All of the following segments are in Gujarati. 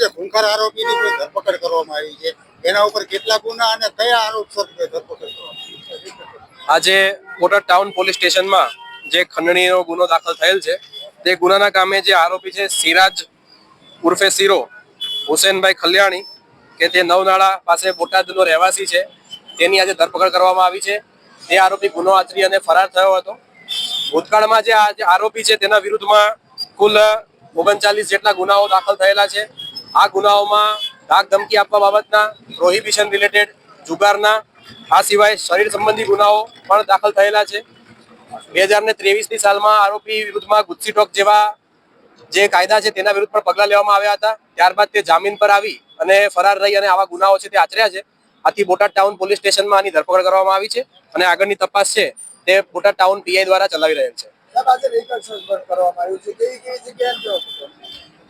જે ખૂંખાર આરોપીની કોઈ ધરપકડ કરવામાં આવી છે, એના ઉપર કેટલા ગુના અને કયા આરોપસર ધરપકડ કરવામાં આવી છે? આજે બોટાદ ટાઉન પોલીસ સ્ટેશનમાં જે ખંડણીનો ગુનો દાખલ થયેલ છે, તે ગુનાના કામે જે આરોપી છે સિરાજ ઉર્ફે સિરો હુસેનભાઈ ખલ્યાણી કે તે નવનાળા પાસે બોટાદનો રહેવાસી છે, તેની આજે ધરપકડ કરવામાં આવી છે. તે આરોપી ગુનો આચરી અને ફરાર થયો હતો. ભૂતકાળમાં જે આરોપી છે તેના વિરુદ્ધમાં કુલ 39 જેટલા ગુનાઓ દાખલ થયેલા છે. આ ગુનાઓમાં ધાક ધમકી આપવા બાબતના, પ્રોહિબિશન રિલેટેડ, જુગારના, આ સિવાય શરીર સંબંધી ગુનાઓ પણ દાખલ થયેલા છે. 2023ની સાલમાં આરોપી વિરુદ્ધમાં ગુસ્સી ટોક જેવા જે કાયદા છે તેના વિરુદ્ધ પણ પગલાં લેવામાં આવ્યા હતા. ત્યારબાદ તે જામીન પર આવી અને ફરાર રહી અને આવા ગુનાઓ છે તે આચર્યા છે. આથી બોટાદ ટાઉન પોલીસ સ્ટેશનમાં આની ધરપકડ કરવામાં આવી છે અને આગળની તપાસ છે તે બોટાદ ટાઉન પીઆઈ દ્વારા ચલાવી રહેલ છે.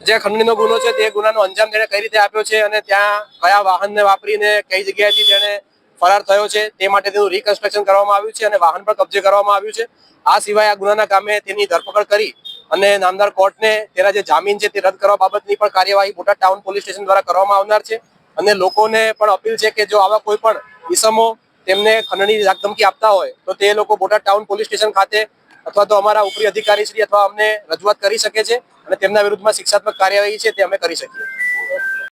જે ખંડણીનો ગુનો છે તે ગુનાનો અંજામ તેણે કઈ રીતે આપ્યો છે અને ત્યાં કયા વાહનને વાપરીને કઈ જગ્યાએથી તેણે ફરાર થયો છે તે માટે તેનું રિકન્સ્ટ્રક્શન કરવામાં આવ્યું છે અને વાહન પણ કબજે કરવામાં આવ્યું છે. આ સિવાય આ ગુનાના કામે તેની ધરપકડ કરી અને નામદાર કોર્ટને તેના જે જામીન છે તે રદ કરવા બાબતની પણ કાર્યવાહી બોટાદ ટાઉન પોલીસ સ્ટેશન દ્વારા કરવામાં આવનાર છે. અને લોકોને પણ અપીલ છે કે જો આવા કોઈ પણ ઇસમો તેમને ખંડણી ધમકી આપતા હોય તો તે લોકો બોટાદ ટાઉન પોલીસ સ્ટેશન ખાતે અથવા તો અમારા ઉપરી અધિકારી શ્રી અથવા અમને રજૂઆત કરી શકે છે અને તેમના વિરુદ્ધમાં શિક્ષાત્મક કાર્યવાહી છે તે અમે કરી શકીએ.